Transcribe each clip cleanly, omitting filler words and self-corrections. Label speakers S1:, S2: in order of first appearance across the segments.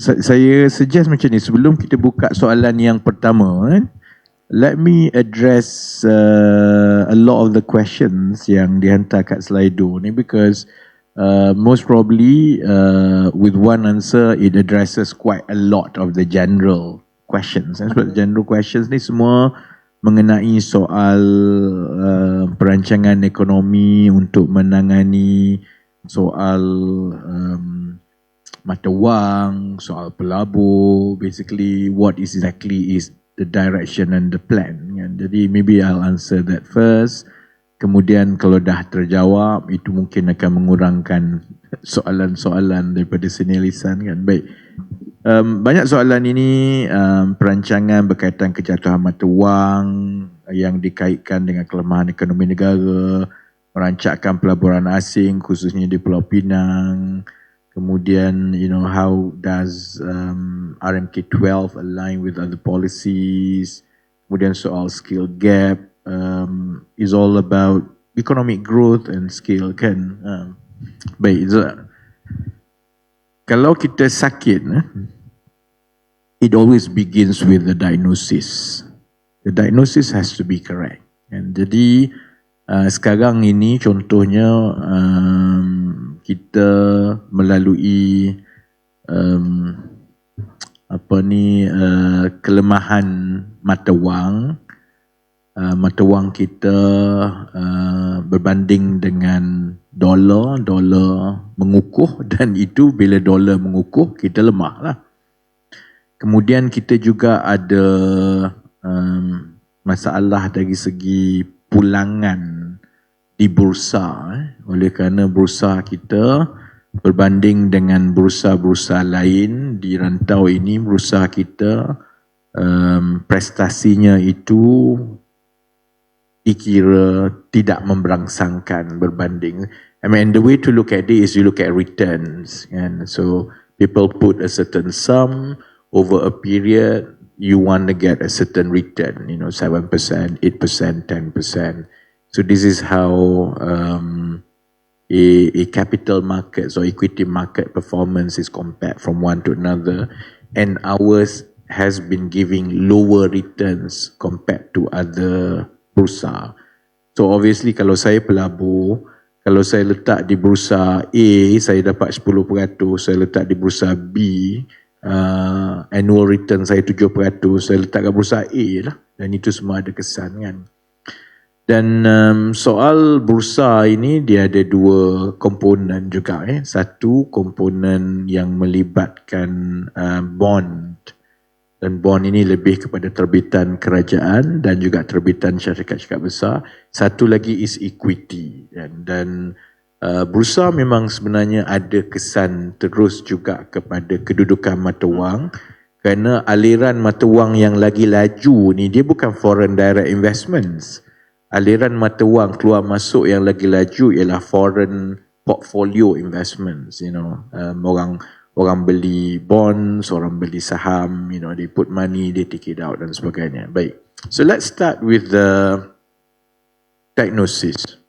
S1: Saya suggest macam ni, sebelum kita buka soalan yang pertama, let me address a lot of the questions yang dihantar kat Slido ni, because most probably with one answer it addresses quite a lot of the general questions. Sebab general questions ni semua mengenai soal perancangan ekonomi untuk menangani soal mata wang, soal pelabur, basically what is exactly is the direction and the plan. Jadi maybe I'll answer that first. Kemudian kalau dah terjawab, itu mungkin akan mengurangkan soalan-soalan daripada senior lisan kan. Baik. Banyak soalan ini perancangan berkaitan kejatuhan mata wang yang dikaitkan dengan kelemahan ekonomi negara, merancangkan pelaburan asing khususnya di Pulau Pinang. Kemudian, how does RMKe-12 align with other policies? Kemudian soal skill gap is all about economic growth and skill kan. Baik, kalau kita sakit, it always begins with the diagnosis. The diagnosis has to be correct. And jadi sekarang ini contohnya kita melalui kelemahan mata wang. Mata wang kita berbanding dengan dolar mengukuh, dan itu bila dolar mengukuh kita lemah lah. Kemudian kita juga ada masalah dari segi pulangan di bursa, oleh kerana bursa kita berbanding dengan bursa-bursa lain di rantau ini, bursa kita prestasinya itu dikira tidak memberangsangkan berbanding. I mean, the way to look at it is you look at returns, and so people put a certain sum over a period, you want to get a certain return, 7%, 8%, 10%. So this is how a capital market or equity market performance is compared from one to another, and ours has been giving lower returns compared to other bursa. So obviously kalau saya pelabur, kalau saya letak di bursa A saya dapat 10%, saya letak di bursa B annual return saya 7%, saya letak kat bursa A lah, dan itu semua ada kesan kan. Dan soal bursa ini dia ada dua komponen juga. Satu komponen yang melibatkan bond, dan bond ini lebih kepada terbitan kerajaan dan juga terbitan syarikat-syarikat besar. Satu lagi is equity, dan bursa memang sebenarnya ada kesan terus juga kepada kedudukan mata wang, kerana aliran mata wang yang lagi laju ni dia bukan foreign direct investments. Aliran mata wang keluar masuk yang lagi laju ialah foreign portfolio investments. Orang beli bonds, orang beli saham, they put money, they take it out dan sebagainya. Baik. So let's start with the diagnosis.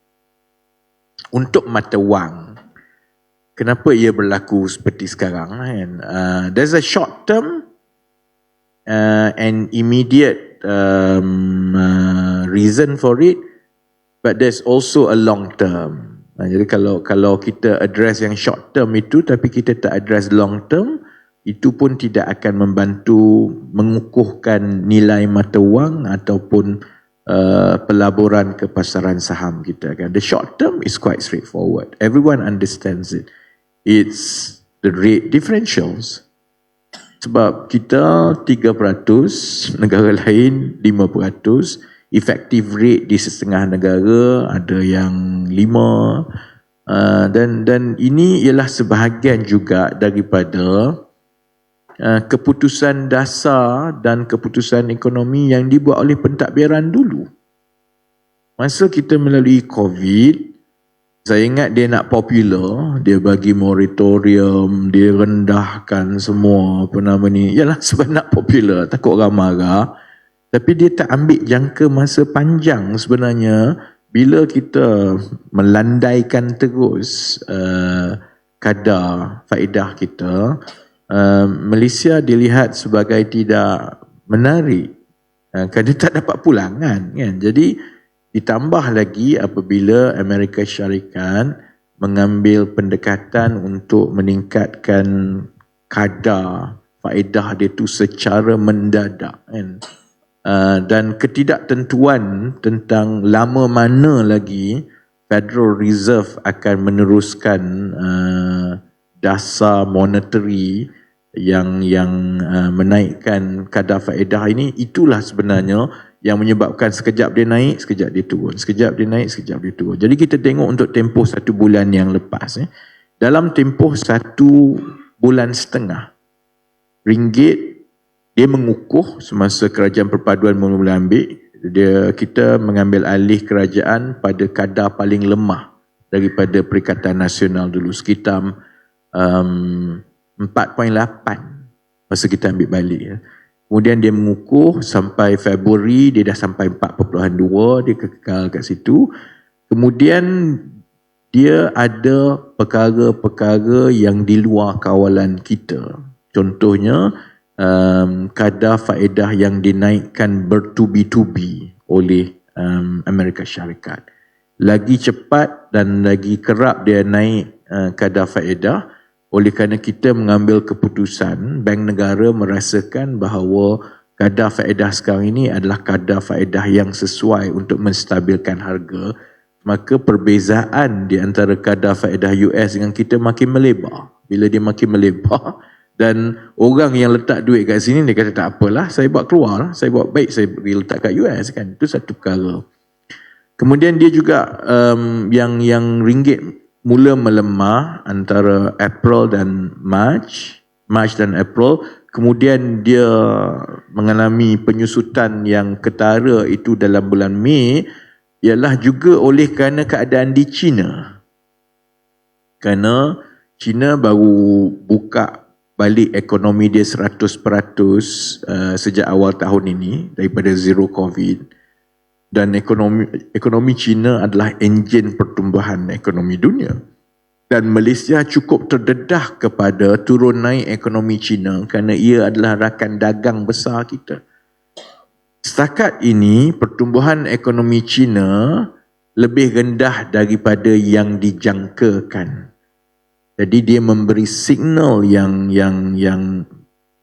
S1: Untuk mata wang, kenapa ia berlaku seperti sekarang? There's a short term and immediate reason for it, but there's also a long term. Jadi kalau kita address yang short term itu tapi kita tak address long term, itu pun tidak akan membantu mengukuhkan nilai mata wang ataupun pelaburan ke pasaran saham kita kan. The short term is quite straightforward. Everyone understands it. It's the rate differentials. Sebab kita 3%, negara lain 5%, effective rate di setengah negara ada yang 5%, dan ini ialah sebahagian juga daripada keputusan dasar dan keputusan ekonomi yang dibuat oleh pentadbiran dulu. Masa kita melalui COVID, saya ingat dia nak popular, dia bagi moratorium, dia rendahkan semua yalah sebab nak popular, takut orang marah. Tapi dia tak ambil jangka masa panjang sebenarnya. Bila kita melandaikan terus kadar faedah kita, Malaysia dilihat sebagai tidak menarik kerana tak dapat pulangan kan. Jadi ditambah lagi apabila Amerika Syarikat mengambil pendekatan untuk meningkatkan kadar faedah dia tu secara mendadak kan. Dan ketidaktentuan tentang lama mana lagi Federal Reserve akan meneruskan dasar monetary yang menaikkan kadar faedah ini, itulah sebenarnya yang menyebabkan sekejap dia naik, sekejap dia turun, sekejap dia naik, sekejap dia turun. Jadi kita tengok untuk tempoh 1 bulan yang lepas, dalam tempoh 1 bulan setengah, ringgit dia mengukuh semasa kerajaan perpaduan mula-mula ambil. Kita mengambil alih kerajaan pada kadar paling lemah daripada Perikatan Nasional dulu, sekitar 4.8 masa kita ambil balik. Kemudian dia mengukuh sampai Februari, dia dah sampai 4.2, dia kekal kat situ. Kemudian dia ada perkara-perkara yang di luar kawalan kita. Contohnya, kadar faedah yang dinaikkan bertubi-tubi oleh Amerika Syarikat. Lagi cepat dan lagi kerap dia naik kadar faedah, oleh kerana kita mengambil keputusan, bank negara merasakan bahawa kadar faedah sekarang ini adalah kadar faedah yang sesuai untuk menstabilkan harga, maka perbezaan di antara kadar faedah US dengan kita makin melebar. Bila dia makin melebar, dan orang yang letak duit kat sini dia kata tak apalah, saya buat keluar, saya buat baik, saya pergi letak kat US kan. Itu satu perkara. Kemudian dia juga yang ringgit mula melemah antara April dan March dan April. Kemudian dia mengalami penyusutan yang ketara itu dalam bulan Mei, ialah juga oleh kerana keadaan di China. Kerana China baru buka balik ekonomi dia 100% sejak awal tahun ini daripada zero COVID, dan ekonomi China adalah enjin pertumbuhan ekonomi dunia, dan Malaysia cukup terdedah kepada turun naik ekonomi China kerana ia adalah rakan dagang besar kita. Setakat ini pertumbuhan ekonomi China lebih rendah daripada yang dijangkakan. Jadi dia memberi signal yang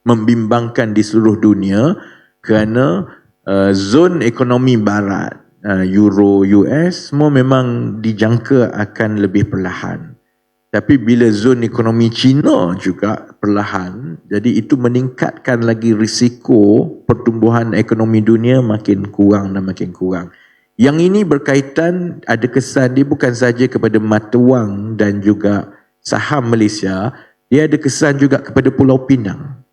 S1: membimbangkan di seluruh dunia, kerana zon ekonomi barat, Euro, US, semua memang dijangka akan lebih perlahan. Tapi bila zon ekonomi China juga perlahan, jadi itu meningkatkan lagi risiko pertumbuhan ekonomi dunia makin kurang dan makin kurang. Yang ini berkaitan, ada kesan dia bukan saja kepada mata wang dan juga saham Malaysia, dia ada kesan juga kepada Pulau Pinang.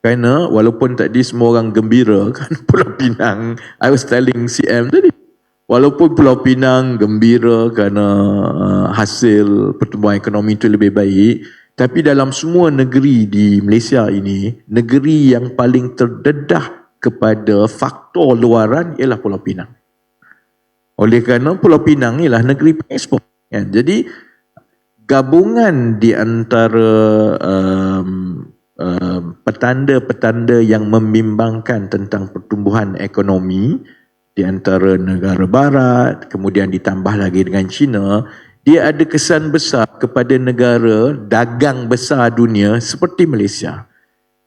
S1: Kerana walaupun tadi semua orang gembira kan Pulau Pinang, I was telling CM tadi, walaupun Pulau Pinang gembira kerana hasil pertumbuhan ekonomi itu lebih baik, tapi dalam semua negeri di Malaysia ini, negeri yang paling terdedah kepada faktor luaran ialah Pulau Pinang. Oleh kerana Pulau Pinang ialah negeri pengekspor kan? Jadi gabungan di antara petanda-petanda yang membimbangkan tentang pertumbuhan ekonomi di antara negara barat, kemudian ditambah lagi dengan China, dia ada kesan besar kepada negara dagang besar dunia seperti Malaysia.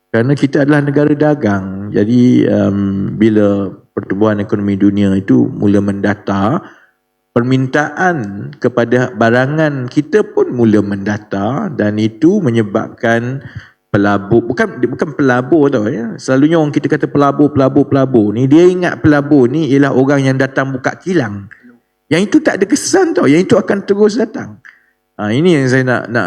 S1: Kerana kita adalah negara dagang, jadi bila pertumbuhan ekonomi dunia itu mula mendatar, permintaan kepada barangan kita pun mula mendatar, dan itu menyebabkan pelabur, bukan pelabur tau ya. Selalunya orang kita kata pelabur ni, dia ingat pelabur ni ialah orang yang datang buka kilang. Yang itu tak ada kesan tau, yang itu akan terus datang. Ini yang saya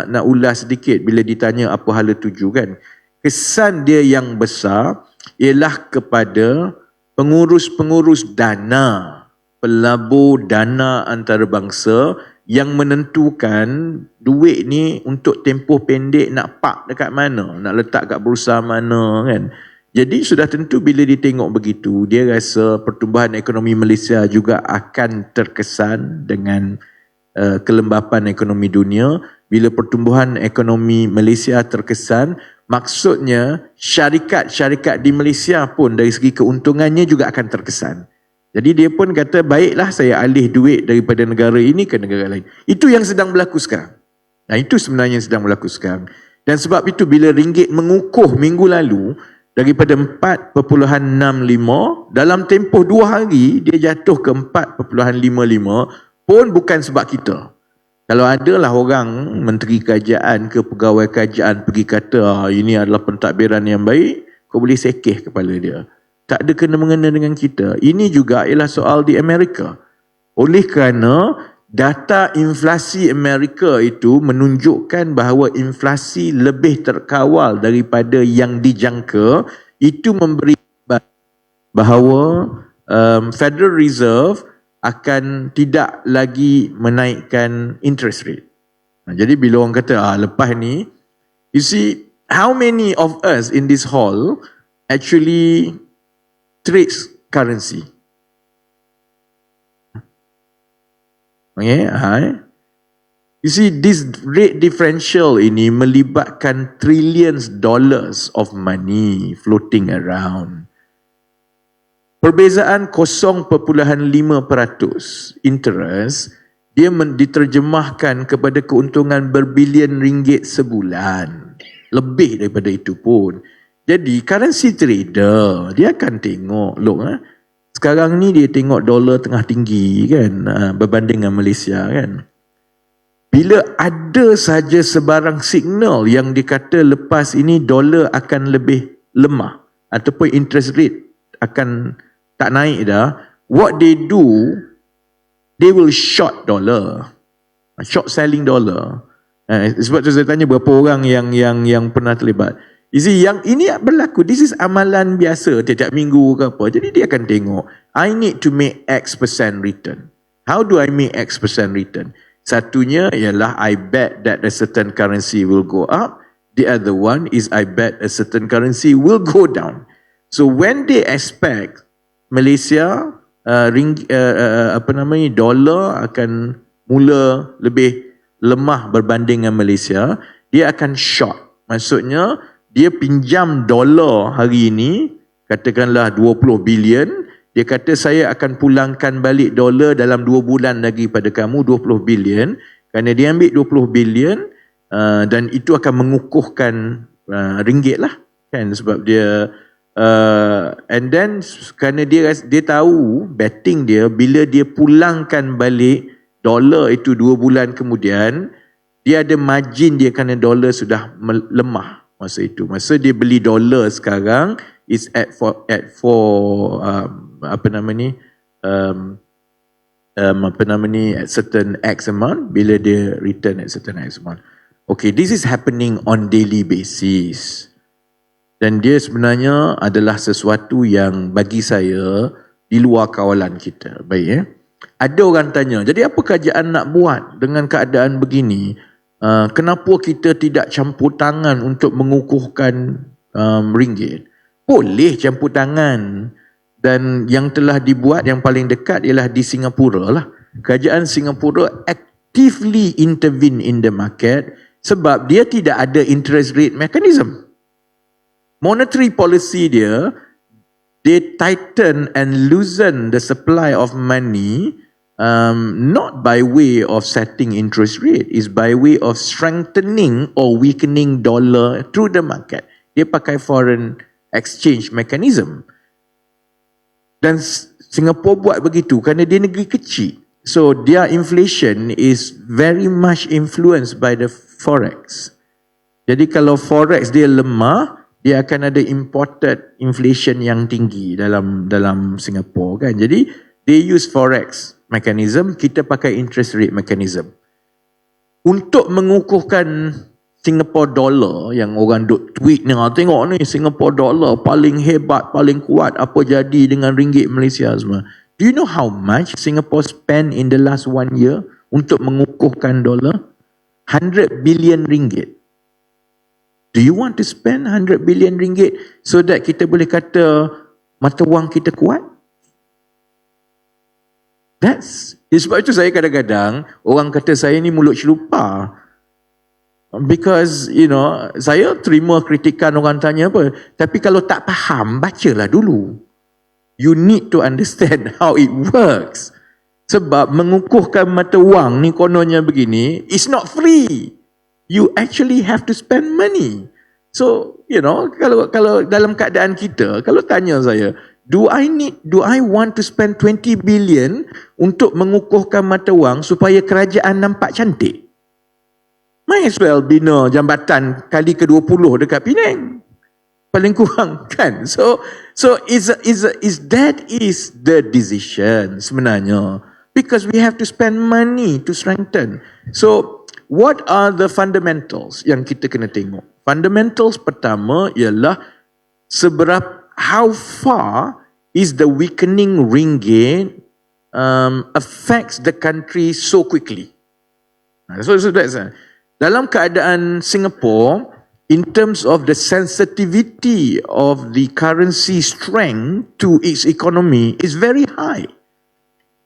S1: nak ulas sedikit bila ditanya apa hala tuju kan. Kesan dia yang besar ialah kepada pengurus-pengurus dana, pelabur dana antarabangsa yang menentukan duit ni untuk tempoh pendek nak park dekat mana, nak letak kat bursa mana kan. Jadi sudah tentu bila dia tengok begitu, dia rasa pertumbuhan ekonomi Malaysia juga akan terkesan dengan kelembapan ekonomi dunia. Bila pertumbuhan ekonomi Malaysia terkesan, maksudnya syarikat-syarikat di Malaysia pun dari segi keuntungannya juga akan terkesan. Jadi dia pun kata, baiklah saya alih duit daripada negara ini ke negara lain. Itu yang sedang berlaku sekarang. Nah, itu sebenarnya yang sedang berlaku sekarang. Dan sebab itu bila ringgit mengukuh minggu lalu daripada 4.65, dalam tempoh 2 hari dia jatuh ke 4.55 pun bukan sebab kita. Kalau adalah orang menteri kerajaan ke pegawai kerajaan pergi kata ini adalah pentadbiran yang baik, kau boleh sekeh kepala dia. Tak ada kena-mengena dengan kita. Ini juga ialah soal di Amerika. Oleh kerana data inflasi Amerika itu menunjukkan bahawa inflasi lebih terkawal daripada yang dijangka, itu memberi bahawa Federal Reserve akan tidak lagi menaikkan interest rate. Jadi bila orang kata, lepas ni, you see, how many of us in this hall actually trades currency? Okay, you see, this rate differential ini melibatkan trillions dollars of money floating around. Perbezaan 0.5% interest, dia diterjemahkan kepada keuntungan berbilion ringgit sebulan. Lebih daripada itu pun. Jadi currency trader, dia akan tengok, look, sekarang ni dia tengok dolar tengah tinggi kan, berbanding dengan Malaysia kan. Bila ada saja sebarang signal yang dikata lepas ini dolar akan lebih lemah ataupun interest rate akan tak naik dah, what they do, they will short dollar, short selling dollar. Sebab tu saya tanya berapa orang yang pernah terlibat. You see, yang ini berlaku, this is amalan biasa tiap-tiap minggu ke apa. Jadi dia akan tengok, I need to make X% return. How do I make X% return? Satunya ialah I bet that a certain currency will go up. The other one is I bet a certain currency will go down. So when they expect Malaysia dolar akan mula lebih lemah berbanding dengan Malaysia, dia akan short. Maksudnya dia pinjam dolar hari ini, katakanlah 20 bilion, dia kata saya akan pulangkan balik dolar dalam 2 bulan lagi pada kamu 20 bilion, kerana dia ambil 20 bilion dan itu akan mengukuhkan ringgit lah kan, sebab dia and then kerana dia tahu betting dia, bila dia pulangkan balik dolar itu 2 bulan kemudian, dia ada margin dia kerana dolar sudah lemah masa itu. Masa dia beli dolar sekarang is at certain X amount, bila dia return at certain X amount. Okay, this is happening on daily basis. Dan dia sebenarnya adalah sesuatu yang bagi saya di luar kawalan kita. Baik Ada orang tanya, jadi apa kerajaan nak buat dengan keadaan begini? Kenapa kita tidak campur tangan untuk mengukuhkan ringgit? Boleh campur tangan. Dan yang telah dibuat yang paling dekat ialah di Singapura lah. Kerajaan Singapura actively intervene in the market sebab dia tidak ada interest rate mechanism. Monetary policy dia, they tighten and loosen the supply of money, not by way of setting interest rate, is by way of strengthening or weakening dollar through the market. Dia pakai foreign exchange mechanism. Dan Singapura buat begitu kerana dia negeri kecil. So their inflation is very much influenced by the forex. Jadi kalau forex dia lemah, dia akan ada imported inflation yang tinggi dalam Singapura kan. Jadi they use forex mechanism, kita pakai interest rate mechanism. Untuk mengukuhkan Singapore dollar yang orang duk tweet ni, tengok ni Singapore dollar paling hebat, paling kuat, apa jadi dengan ringgit Malaysia semua. Do you know how much Singapore spend in the last 1 year untuk mengukuhkan dolar? 100 billion ringgit. Do you want to spend 100 billion ringgit so that kita boleh kata mata wang kita kuat? Sebab itu saya kadang-kadang orang kata saya ni mulut celupa. Because saya terima kritikan orang tanya apa, tapi kalau tak faham, bacalah dulu. You need to understand how it works. Sebab mengukuhkan mata wang ni kononnya begini, it's not free. You actually have to spend money. So, kalau dalam keadaan kita, kalau tanya saya, do I want to spend 20 billion untuk mengukuhkan mata wang supaya kerajaan nampak cantik? Might as well bina jambatan kali ke-20 dekat Pinang. Paling kurang kan. So that is the decision sebenarnya. Because we have to spend money to strengthen. So what are the fundamentals yang kita kena tengok? Fundamentals pertama ialah how far is the weakening ringgit affects the country so quickly. So that's dalam keadaan Singapore, in terms of the sensitivity of the currency strength to its economy is very high.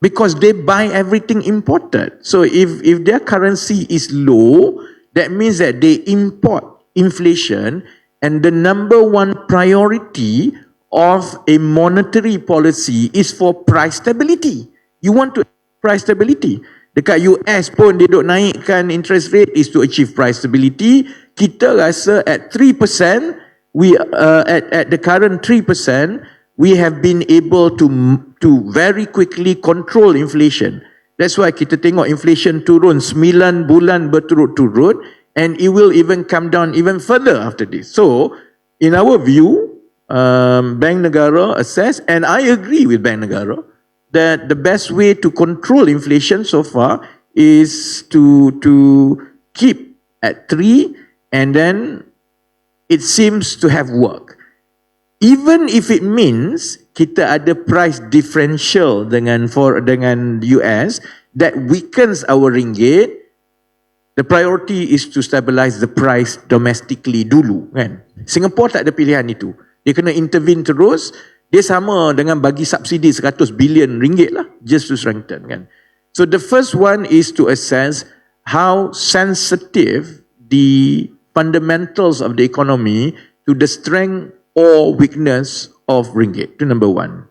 S1: Because they buy everything imported. So if their currency is low, that means that they import inflation, and the number one priority of a monetary policy is for price stability. You want to price stability. Dekat US pun dia duk naikkan interest rate is to achieve price stability. Kita rasa at 3%, at the current 3%, we have been able to very quickly control inflation. That's why kita tengok inflation turun 9 bulan berturut-turut, and it will even come down even further after this. So, in our view, Bank Negara assess, and I agree with Bank Negara, that the best way to control inflation so far is to keep at 3, and then it seems to have worked. Even if it means kita ada price differential dengan US that weakens our ringgit, the priority is to stabilize the price domestically dulu kan. Singapore tak ada pilihan itu. Dia kena intervene terus. Dia sama dengan bagi subsidi 100 bilion ringgit lah, just to strengthen kan. So the first one is to assess how sensitive the fundamentals of the economy to the strength or weakness of ringgit. Itu number one.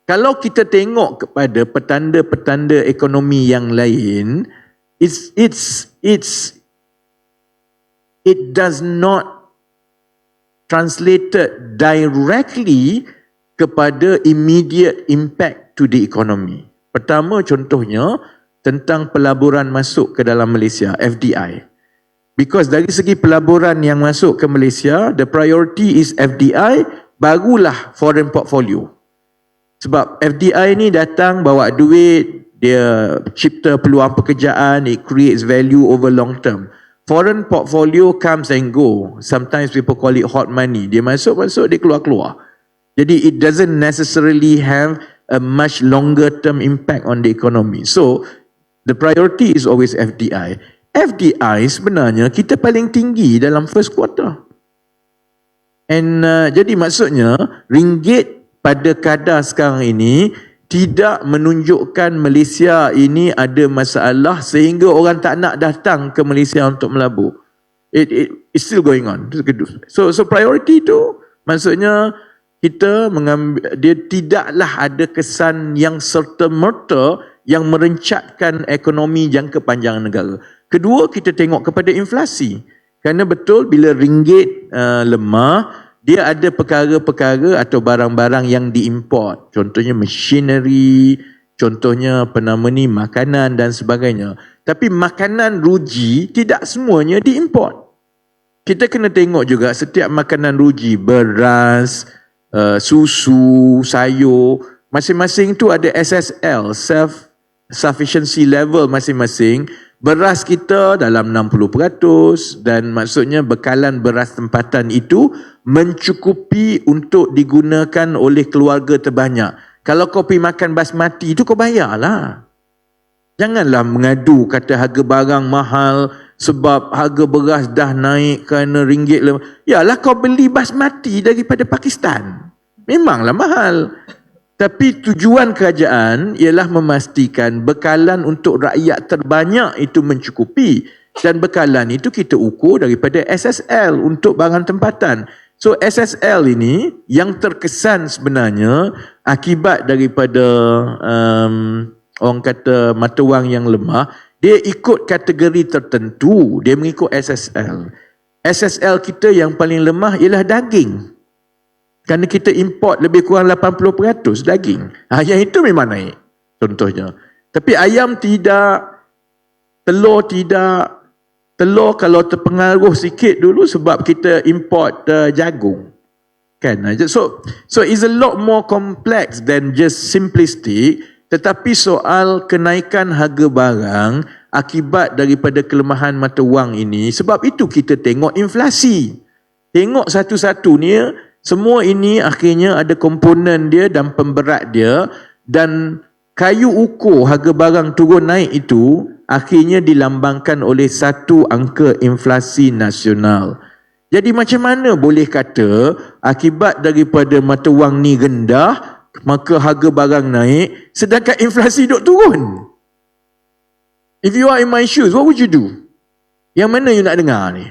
S1: Kalau kita tengok kepada petanda-petanda ekonomi yang lain, it does not translated directly kepada immediate impact to the economy. Pertama contohnya tentang pelaburan masuk ke dalam Malaysia, FDI. Because dari segi pelaburan yang masuk ke Malaysia, the priority is FDI, barulah foreign portfolio. Sebab FDI ni datang bawa duit, dia cipta peluang pekerjaan, it creates value over long term. Foreign portfolio comes and go. Sometimes people call it hot money. Dia masuk, dia keluar. Jadi it doesn't necessarily have a much longer term impact on the economy. So the priority is always FDI. FDI sebenarnya kita paling tinggi dalam first quarter. And jadi maksudnya ringgit pada kadar sekarang ini tidak menunjukkan Malaysia ini ada masalah sehingga orang tak nak datang ke Malaysia untuk melabur. It's still going on. So priority itu maksudnya kita dia tidaklah ada kesan yang serta-merta yang merencatkan ekonomi jangka panjang negara. Kedua, kita tengok kepada inflasi. Kerana betul bila ringgit lemah, dia ada perkara-perkara atau barang-barang yang diimport. Contohnya machinery, contohnya makanan dan sebagainya. Tapi makanan ruji tidak semuanya diimport. Kita kena tengok juga setiap makanan ruji, beras, susu, sayur, masing-masing tu ada SSL, self sufficiency level masing-masing. Beras kita dalam 60% dan maksudnya bekalan beras tempatan itu mencukupi untuk digunakan oleh keluarga terbanyak. Kalau kau pergi makan basmati itu kau bayarlah. Janganlah mengadu kata harga barang mahal sebab harga beras dah naik kerana ringgit lemah. Yalah kau beli basmati daripada Pakistan. Memanglah mahal. Tapi tujuan kerajaan ialah memastikan bekalan untuk rakyat terbanyak itu mencukupi. Dan bekalan itu kita ukur daripada SSL untuk barang tempatan. So SSL ini yang terkesan sebenarnya akibat daripada orang kata mata wang yang lemah, dia ikut kategori tertentu, dia mengikut SSL. SSL kita yang paling lemah ialah daging. Kerana kita import lebih kurang 80% daging. Yang itu memang naik, contohnya. Tapi ayam tidak, telur tidak. Telur kalau terpengaruh sikit dulu sebab kita import jagung. Kan? So it's a lot more complex than just simplistic. Tetapi soal kenaikan harga barang akibat daripada kelemahan mata wang ini, sebab itu kita tengok inflasi. Tengok satu-satu ni, semua ini akhirnya ada komponen dia dan pemberat dia, dan kayu ukur harga barang turun naik itu akhirnya dilambangkan oleh satu angka inflasi nasional. Jadi macam mana boleh kata akibat daripada mata wang ni rendah, maka harga barang naik, sedangkan inflasi duk turun? If you are in my shoes, what would you do? Yang mana you nak dengar ni?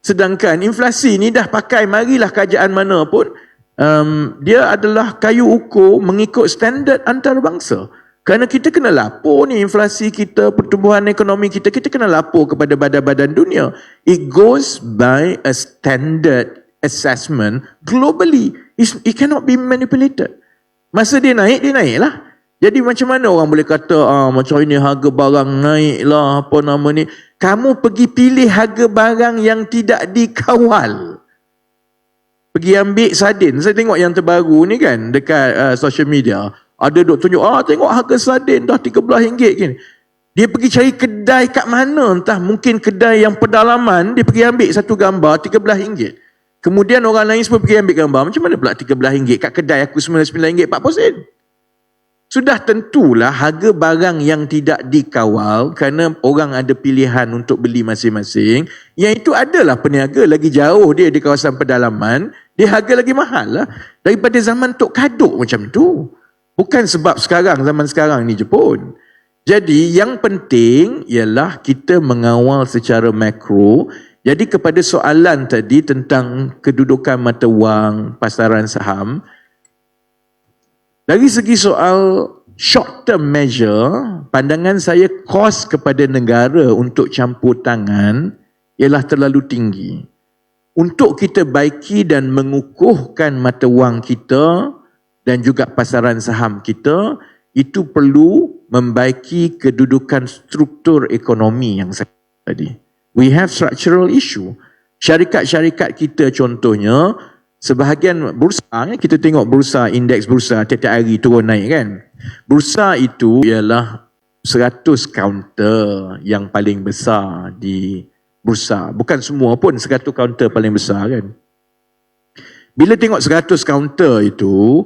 S1: Sedangkan inflasi ni dah pakai, marilah kerajaan mana pun, dia adalah kayu ukur mengikut standard antarabangsa. Kerana kita kena lapor ni inflasi kita, pertumbuhan ekonomi kita, kita kena lapor kepada badan-badan dunia. It goes by a standard assessment globally. It cannot be manipulated. Masa dia naik lah. Jadi macam mana orang boleh kata macam ini harga barang naik lah, apa nama ni. Kamu pergi pilih harga barang yang tidak dikawal. Pergi ambil sardin. Saya tengok yang terbaru ni kan dekat social media. Ada duk tunjuk, tengok harga sardin dah RM13 kan. Dia pergi cari kedai kat mana, entah mungkin kedai yang pedalaman, dia pergi ambil satu gambar RM13. Kemudian orang lain semua pergi ambil gambar. Macam mana pula RM13 kat kedai aku RM99 40%? Sudah tentulah harga barang yang tidak dikawal kerana orang ada pilihan untuk beli masing-masing. Yang itu adalah peniaga lagi jauh dia di kawasan pedalaman, dia harga lagi mahal lah daripada zaman Tok Kaduk macam tu. Bukan sebab zaman sekarang ni je pun. Jadi yang penting ialah kita mengawal secara makro. Jadi kepada soalan tadi tentang kedudukan mata wang, pasaran saham, dari segi soal short term measure, pandangan saya kos kepada negara untuk campur tangan ialah terlalu tinggi. Untuk kita baiki dan mengukuhkan mata wang kita dan juga pasaran saham kita, itu perlu membaiki kedudukan struktur ekonomi yang saya tadi. We have structural issue. Syarikat-syarikat kita contohnya, sebahagian bursa, kita tengok bursa, indeks bursa tiap-tiap hari turun naik kan. Bursa itu ialah 100 kaunter yang paling besar di bursa. Bukan semua pun 100 kaunter paling besar kan. Bila tengok 100 kaunter itu,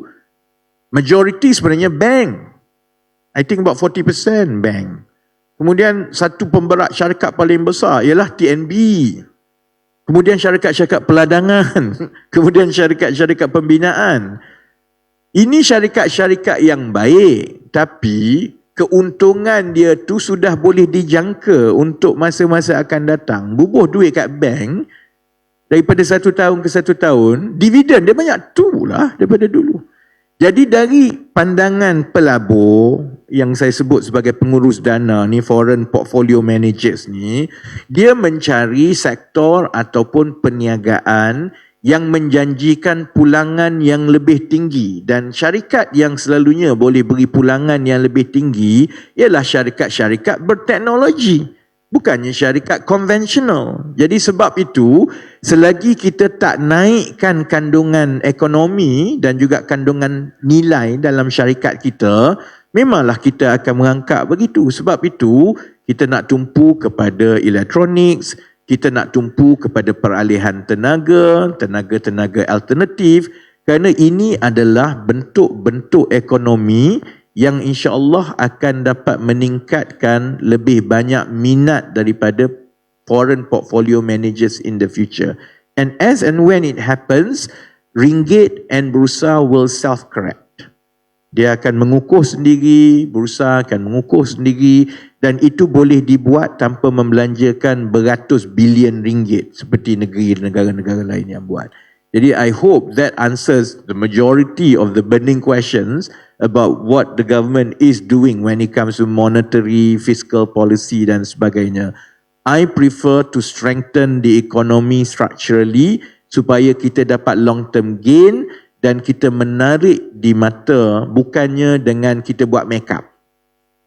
S1: majority sebenarnya bank. I think about 40% bank. Kemudian satu pemberat syarikat paling besar ialah TNB. Kemudian syarikat-syarikat peladangan. Kemudian syarikat-syarikat pembinaan. Ini syarikat-syarikat yang baik. Tapi keuntungan dia tu sudah boleh dijangka untuk masa-masa akan datang. Bubuh duit kat bank daripada 1 tahun ke 1 tahun, dividen dia banyak tu lah daripada dulu. Jadi dari pandangan pelabur yang saya sebut sebagai pengurus dana ni, foreign portfolio managers ni, dia mencari sektor ataupun perniagaan yang menjanjikan pulangan yang lebih tinggi, dan syarikat yang selalunya boleh beri pulangan yang lebih tinggi ialah syarikat-syarikat berteknologi, bukannya syarikat konvensional. Jadi sebab itu, selagi kita tak naikkan kandungan ekonomi dan juga kandungan nilai dalam syarikat kita, memanglah kita akan merangkak begitu. Sebab itu, kita nak tumpu kepada elektronik, kita nak tumpu kepada peralihan tenaga, tenaga-tenaga alternatif, kerana ini adalah bentuk-bentuk ekonomi yang insya-Allah akan dapat meningkatkan lebih banyak minat daripada foreign portfolio managers in the future. And as and when it happens, ringgit and berusaha will self-correct. Dia akan mengukuh sendiri, berusaha akan mengukuh sendiri, dan itu boleh dibuat tanpa membelanjakan beratus bilion ringgit seperti negara-negara lain yang buat. Jadi I hope that answers the majority of the burning questions about what the government is doing when it comes to monetary, fiscal policy dan sebagainya. I prefer to strengthen the economy structurally supaya kita dapat long term gain dan kita menarik di mata bukannya dengan kita buat make up.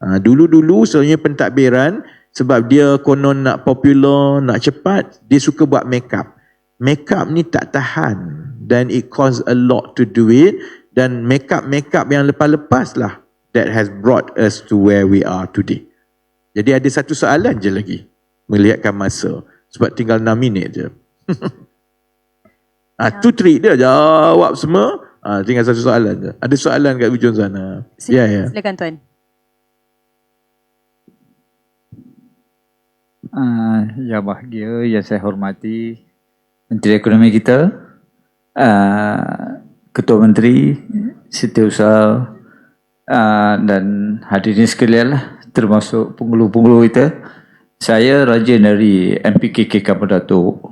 S1: Dulu-dulu sebenarnya pentadbiran sebab dia konon nak popular, nak cepat, dia suka buat make up. Make up ni tak tahan dan it costs a lot to do it, dan make up yang lepas-lepas lah that has brought us to where we are today. Jadi ada satu soalan je lagi melihatkan masa sebab tinggal 6 minit je. Tu trik dia jawab semua. Tinggal satu soalan je. Ada soalan kat hujung sana. Ya.
S2: Silakan tuan.
S3: Yang bahagia, yang saya hormati Menteri Ekonomi kita, Ketua Menteri, Setiausaha dan hadirin sekalian lah, termasuk penghulu-penghulu kita. Saya rajin dari RMKe Kapal Datuk.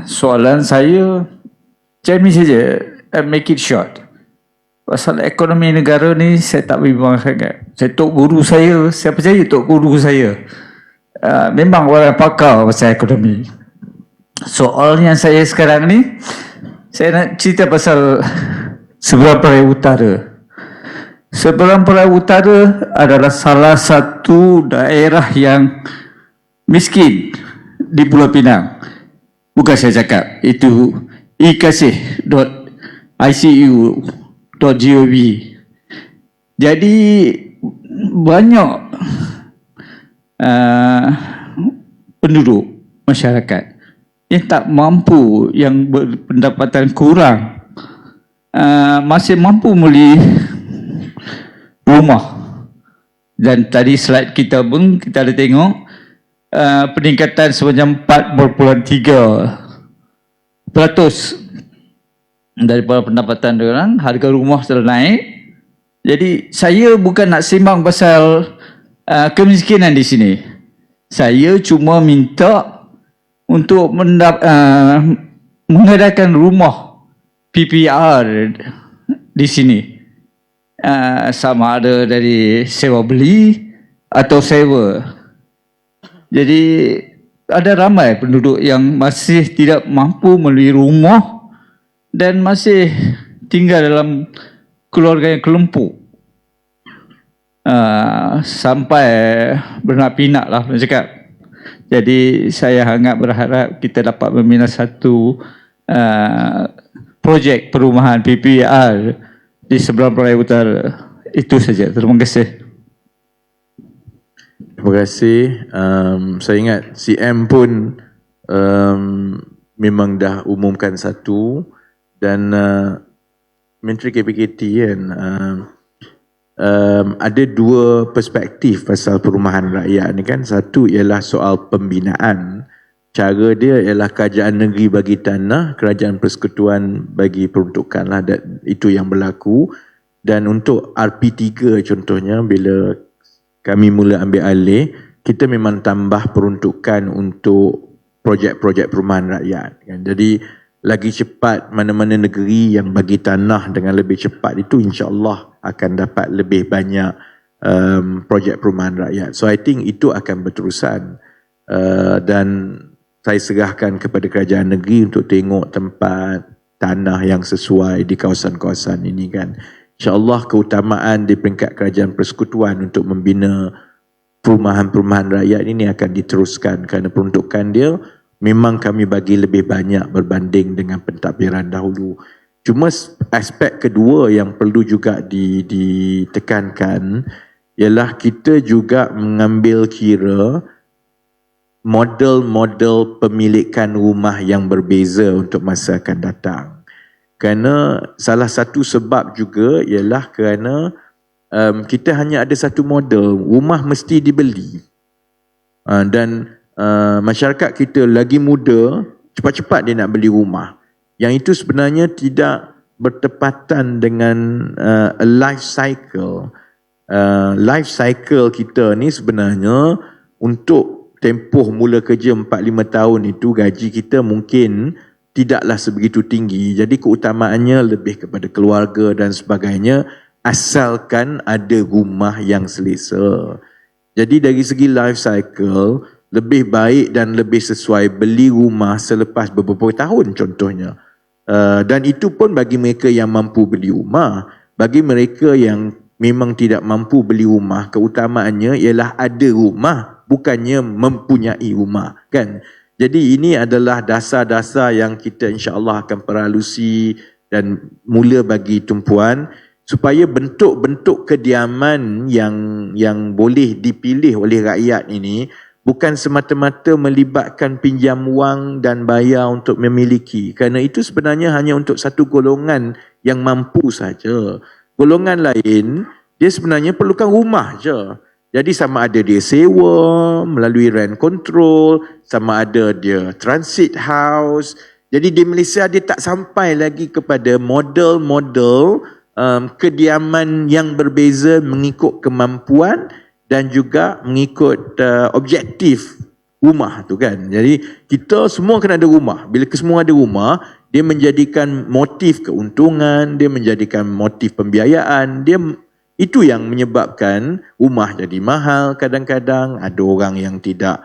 S3: Soalan saya macam saja, make it short. Pasal ekonomi negara ni saya tak bimbang sangat. Saya tok guru saya percaya tok guru saya memang orang pakar pasal ekonomi. Soal yang saya sekarang ni, saya nak cerita pasal Seberang Perai Utara. Seberang Perai Utara adalah salah satu daerah yang miskin di Pulau Pinang. Bukan saya cakap, itu ikasih.icu.gov. Jadi banyak penduduk masyarakat yang tak mampu, yang berpendapatan kurang, masih mampu membeli rumah. Dan tadi slide kita pun kita ada tengok peningkatan sebanyak 4.3% daripada pendapatan diorang, harga rumah telah naik. Jadi saya bukan nak sembang pasal kemiskinan di sini. Saya cuma minta untuk mengadakan rumah PPR di sini, sama ada dari sewa beli atau sewa. Jadi ada ramai penduduk yang masih tidak mampu membeli rumah dan masih tinggal dalam keluarga yang kelempuk, sampai beranak pinak lah saya cakap. Jadi saya sangat berharap kita dapat membina satu projek perumahan PPR di Seberang Perai Utara. Itu saja. Terima kasih.
S1: Terima kasih. Saya ingat CM pun memang dah umumkan satu, dan Menteri KPKT kan ada dua perspektif pasal perumahan rakyat ni kan. Satu ialah soal pembinaan. Cara dia ialah Kerajaan Negeri bagi tanah, Kerajaan Persekutuan bagi peruntukan lah, dan itu yang berlaku. Dan untuk RP3 contohnya, bila kami mula ambil alih, kita memang tambah peruntukan untuk projek-projek perumahan rakyat kan. Jadi lagi cepat mana-mana negeri yang bagi tanah dengan lebih cepat itu, insya-Allah akan dapat lebih banyak projek perumahan rakyat. So I think itu akan berterusan, dan saya serahkan kepada kerajaan negeri untuk tengok tempat tanah yang sesuai di kawasan-kawasan ini kan. InsyaAllah keutamaan di peringkat kerajaan persekutuan untuk membina perumahan-perumahan rakyat ini akan diteruskan, kerana peruntukan dia memang kami bagi lebih banyak berbanding dengan pentadbiran dahulu. Cuma aspek kedua yang perlu juga ditekankan ialah kita juga mengambil kira model-model pemilikan rumah yang berbeza untuk masa akan datang. Kerana salah satu sebab juga ialah kerana kita hanya ada satu model, rumah mesti dibeli. Dan masyarakat kita lagi muda, cepat-cepat dia nak beli rumah. yang itu sebenarnya tidak bertepatan dengan life cycle. Life cycle kita ni sebenarnya untuk tempoh mula kerja 4-5 tahun itu gaji kita mungkin tidaklah sebegitu tinggi. Jadi keutamaannya lebih kepada keluarga dan sebagainya, asalkan ada rumah yang selesa. Jadi dari segi life cycle, lebih baik dan lebih sesuai beli rumah selepas beberapa tahun contohnya. Dan itu pun bagi mereka yang mampu beli rumah. Bagi mereka yang memang tidak mampu beli rumah, keutamaannya ialah ada rumah, bukannya mempunyai rumah, kan? Jadi ini adalah dasar-dasar yang kita insya-Allah akan peralusi dan mula bagi tumpuan supaya bentuk-bentuk kediaman yang boleh dipilih oleh rakyat ini bukan semata-mata melibatkan pinjam wang dan bayar untuk memiliki. Kerana itu sebenarnya hanya untuk satu golongan yang mampu saja. Golongan lain, dia sebenarnya perlukan rumah je. Jadi sama ada dia sewa melalui rent control, sama ada dia transit house. Jadi di Malaysia dia tak sampai lagi kepada model-model kediaman yang berbeza mengikut kemampuan dan juga mengikut objektif rumah tu kan. Jadi kita semua kena ada rumah. Bila semua ada rumah, dia menjadikan motif keuntungan, dia menjadikan motif pembiayaan, itu yang menyebabkan rumah jadi mahal kadang-kadang, ada orang yang tidak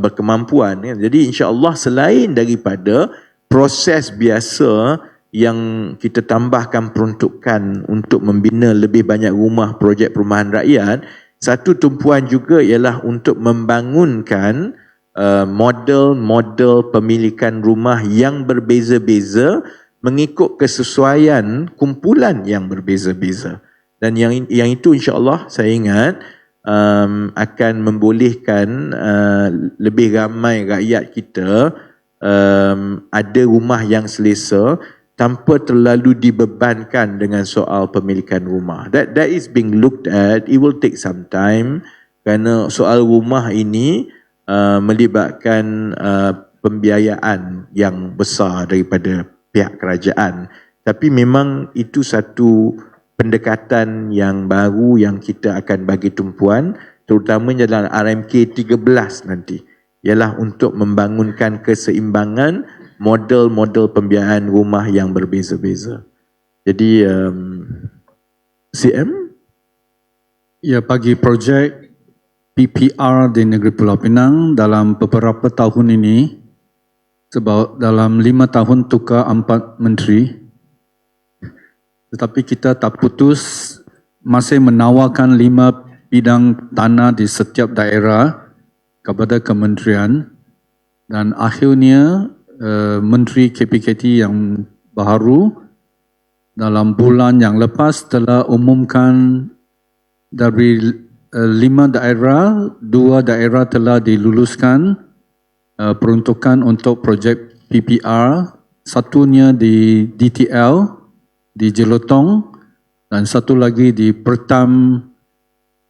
S1: berkemampuan. Jadi insya-Allah selain daripada proses biasa yang kita tambahkan peruntukan untuk membina lebih banyak rumah projek perumahan rakyat, satu tumpuan juga ialah untuk membangunkan model-model pemilikan rumah yang berbeza-beza mengikut kesesuaian kumpulan yang berbeza-beza. Dan yang itu insya-Allah saya ingat akan membolehkan lebih ramai rakyat kita ada rumah yang selesa tanpa terlalu dibebankan dengan soal pemilikan rumah. That is being looked at. It will take some time kerana soal rumah ini melibatkan pembiayaan yang besar daripada pihak kerajaan. Tapi memang itu satu pendekatan yang baru yang kita akan bagi tumpuan, terutamanya dalam RMKe-13 nanti, ialah untuk membangunkan keseimbangan model-model pembiayaan rumah yang berbeza-beza. Jadi CM?
S2: Ya, bagi projek PPR di negeri Pulau Pinang dalam beberapa tahun ini, sebab dalam 5 tahun tukar 4 menteri, tetapi kita tak putus masih menawarkan 5 bidang tanah di setiap daerah kepada kementerian, dan akhirnya Menteri KPKT yang baru dalam bulan yang lepas telah umumkan dari 5 daerah, 2 daerah telah diluluskan peruntukan untuk projek PPR, satunya di DTL di Jelotong dan satu lagi di Pertam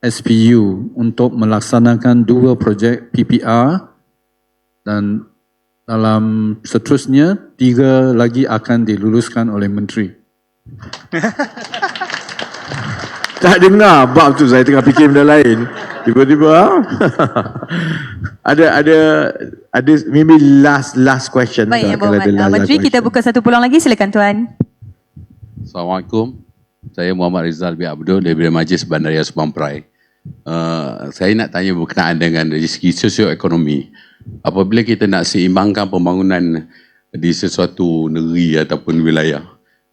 S2: SPU untuk melaksanakan 2 projek PPR, dan dalam seterusnya 3 lagi akan diluluskan oleh menteri.
S1: Tak dengar bab tu, saya tengah fikir benda lain. Tiba-tiba ada maybe last question.
S4: Baik, Menteri, kita buka satu peluang lagi, silakan tuan.
S5: Assalamualaikum. Saya Muhammad Rizal bin Abdul daripada Majlis Bandaraya Subang Perai. Saya nak tanya berkenaan dengan dari segi sosioekonomi. Apabila kita nak seimbangkan pembangunan di sesuatu negeri ataupun wilayah,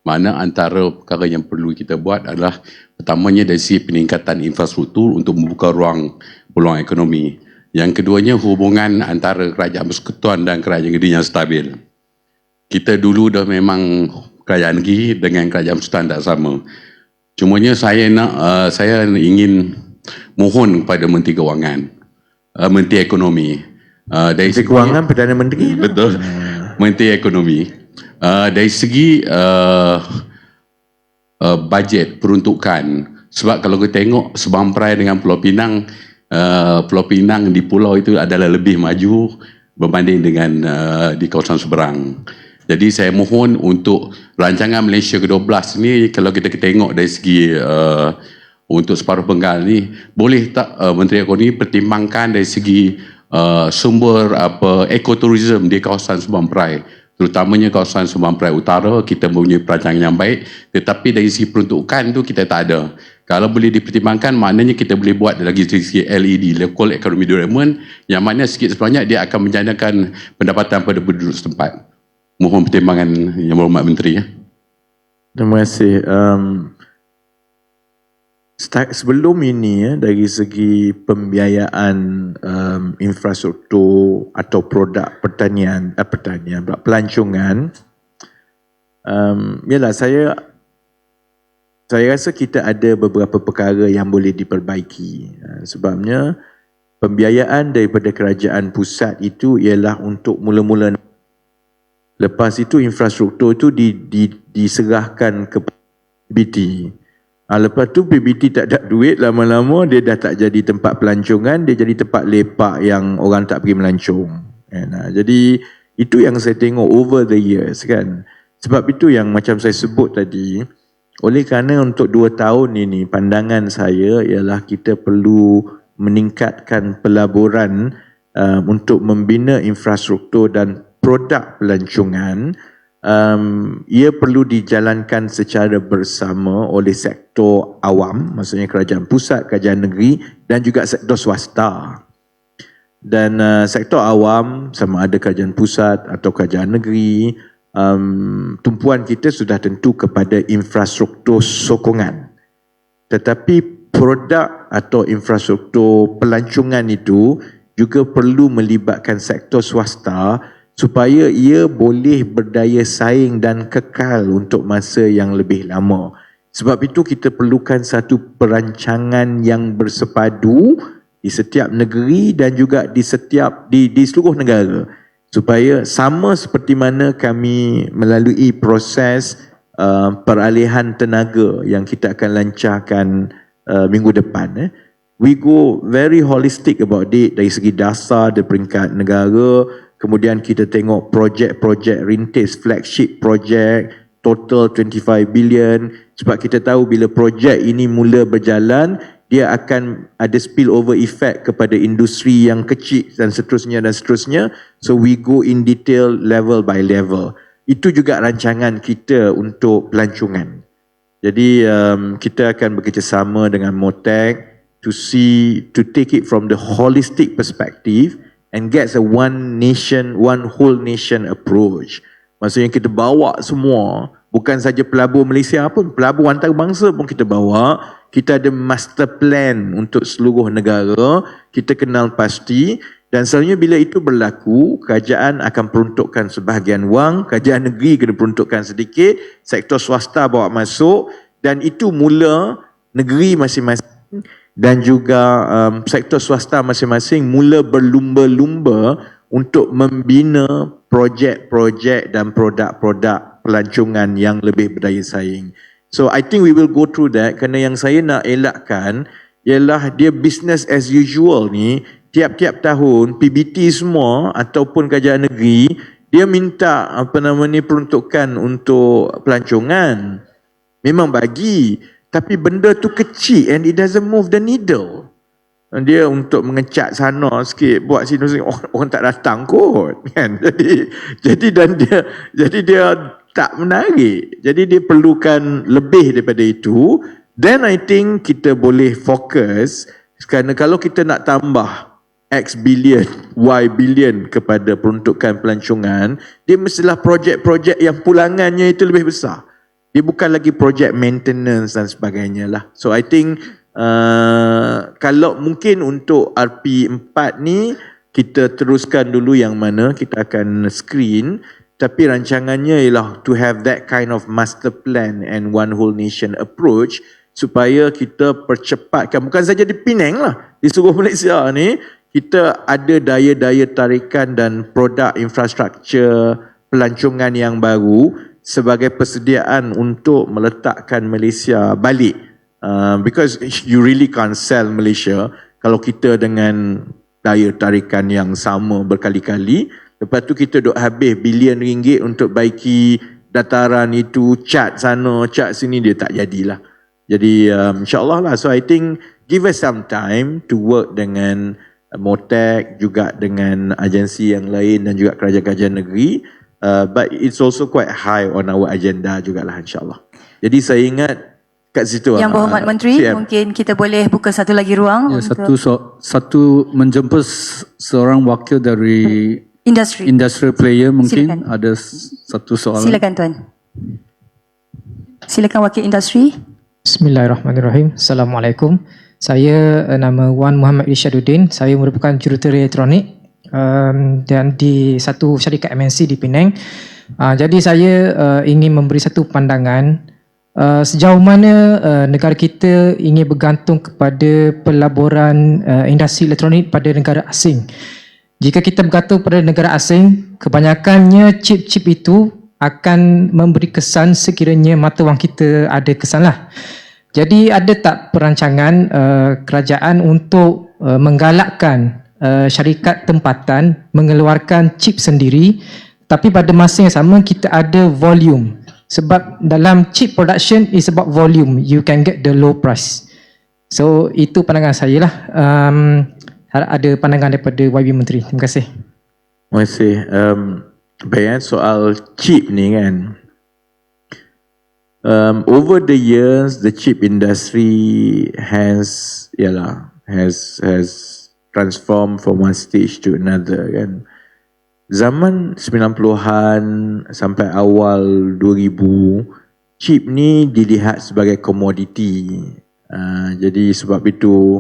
S5: mana antara perkara yang perlu kita buat adalah pertamanya dari segi peningkatan infrastruktur untuk membuka peluang ekonomi. Yang keduanya hubungan antara kerajaan persekutuan dan kerajaan negeri yang stabil. Kita dulu dah memang kerajaan negeri dengan kerajaan persekutuan tak sama. Cumanya saya ingin mohon kepada Menteri Kewangan, Menteri Ekonomi. Dari
S1: Menteri Kewangan, Perdana Menteri.
S5: Betul. Menteri Ekonomi. Dari segi bajet peruntukan, sebab kalau kita tengok Subang Perai dengan Pulau Pinang di pulau itu adalah lebih maju berbanding dengan di kawasan seberang. Jadi saya mohon untuk rancangan Malaysia ke-12 ni, kalau kita tengok dari segi untuk separuh Penggal ni, boleh tak Menteri Ekonomi pertimbangkan dari segi sumber ekoturism di kawasan Subang Perai, terutamanya kawasan Subang Perai Utara. Kita mempunyai perancangan yang baik, tetapi dari segi peruntukan tu kita tak ada. Kalau boleh dipertimbangkan, maknanya kita boleh buat lagi dari segi LED, Local Economy Development, yang mana sikit sebanyak dia akan menjanakan pendapatan pada penduduk setempat. Mohon pertimbangan Yang Berhormat Menteri.
S1: Terima kasih. Sebelum ini dari segi pembiayaan infrastruktur atau produk pertanian, pelancongan, yalah saya rasa kita ada beberapa perkara yang boleh diperbaiki. Sebabnya pembiayaan daripada kerajaan pusat itu ialah untuk mula-mula. Lepas itu infrastruktur itu diserahkan ke PBT. Lepas tu PBT tak ada duit, lama-lama dia dah tak jadi tempat pelancongan, dia jadi tempat lepak yang orang tak pergi melancong. Jadi itu yang saya tengok over the years kan. Sebab itu yang macam saya sebut tadi, oleh kerana untuk 2 tahun ini pandangan saya ialah kita perlu meningkatkan pelaburan untuk membina infrastruktur dan produk pelancongan. Ia perlu dijalankan secara bersama oleh sektor awam, maksudnya kerajaan pusat, kerajaan negeri dan juga sektor swasta. Dan sektor awam, sama ada kerajaan pusat atau kerajaan negeri, tumpuan kita sudah tentu kepada infrastruktur sokongan. Tetapi produk atau infrastruktur pelancongan itu juga perlu melibatkan sektor swasta supaya ia boleh berdaya saing dan kekal untuk masa yang lebih lama. Sebab itu kita perlukan satu perancangan yang bersepadu di setiap negeri dan juga di seluruh negara, supaya sama seperti mana kami melalui proses peralihan tenaga yang kita akan lancarkan minggu depan. We go very holistic about it dari segi dasar dari peringkat negara. Kemudian kita tengok projek-projek rintis, flagship projek, total 25 billion. Sebab kita tahu bila projek ini mula berjalan, dia akan ada spillover effect kepada industri yang kecil dan seterusnya. So we go in detail level by level. Itu juga rancangan kita untuk pelancongan. Jadi kita akan bekerjasama dengan MOTEC to take it from the holistic perspective and get a one whole nation approach. Maksudnya kita bawa semua, bukan saja pelabur Malaysia pun, pelabur antarabangsa pun kita bawa. Kita ada master plan untuk seluruh negara, kita kenal pasti, dan selalunya bila itu berlaku, kerajaan akan peruntukkan sebahagian wang, kerajaan negeri kena peruntukkan sedikit, sektor swasta bawa masuk, dan itu mula negeri masing-masing dan juga sektor swasta masing-masing mula berlumba-lumba untuk membina projek-projek dan produk-produk pelancongan yang lebih berdaya saing. So I think we will go through that, kerana yang saya nak elakkan ialah dia business as usual ni, tiap-tiap tahun PBT semua ataupun kerajaan negeri dia minta peruntukan untuk pelancongan. Memang bagi, tapi benda tu kecil and it doesn't move the needle. Dia untuk mengecat sana sikit, buat sini sikit, orang tak datang kot kan. Jadi dia tak menarik. Jadi dia perlukan lebih daripada itu. Then I think kita boleh fokus, kerana kalau kita nak tambah X billion, Y billion kepada peruntukan pelancongan, dia mestilah projek-projek yang pulangannya itu lebih besar. Dia bukan lagi projek maintenance dan sebagainya lah. So I think kalau mungkin untuk RP4 ni kita teruskan dulu yang mana kita akan screen, tapi rancangannya ialah to have that kind of master plan and one whole nation approach supaya kita percepatkan, bukan saja di Pinang lah, di seluruh Malaysia ni kita ada daya-daya tarikan dan produk infrastruktur pelancongan yang baru sebagai persediaan untuk meletakkan Malaysia balik. Because you really can't sell Malaysia kalau kita dengan daya tarikan yang sama berkali-kali, Lepas tu kita duk habis bilion ringgit untuk baiki dataran itu, cat sana, cat sini, dia tak jadilah. Jadi insyaAllah lah. So I think give us some time to work dengan Motek, juga dengan agensi yang lain dan juga kerajaan-kerajaan negeri. But it's also quite high on our agenda jugalah insyaAllah. Jadi saya ingat kat situ.
S4: Yang Berhormat Menteri, mungkin kita boleh buka satu lagi ruang
S2: Ya,
S4: untuk
S2: satu menjemput seorang wakil dari industri player mungkin.
S4: Silakan.
S2: Ada satu soalan.
S4: Silakan Tuan. Silakan wakil industri.
S6: Bismillahirrahmanirrahim. Assalamualaikum. Saya nama Wan Muhammad Irsyaduddin. Saya merupakan jurutera elektronik dan di satu syarikat MNC di Pinang. Jadi saya ingin memberi satu pandangan sejauh mana negara kita ingin bergantung kepada pelaburan industri elektronik pada negara asing. Jika kita bergantung pada negara asing, kebanyakannya chip-chip itu akan memberi kesan sekiranya mata wang kita ada kesan lah. Jadi ada tak perancangan kerajaan untuk menggalakkan syarikat tempatan mengeluarkan chip sendiri, tapi pada masa yang sama kita ada volume. Sebab dalam chip production is about volume, you can get the low price. So itu pandangan saya lah. Ada pandangan daripada YB Menteri. Terima kasih.
S1: Terima kasih. Bayan soal chip ni kan. Over the years, the chip industry has transformed from one stage to another kan. Zaman 90-an sampai awal 2000, chip ni dilihat sebagai komoditi. Jadi sebab itu,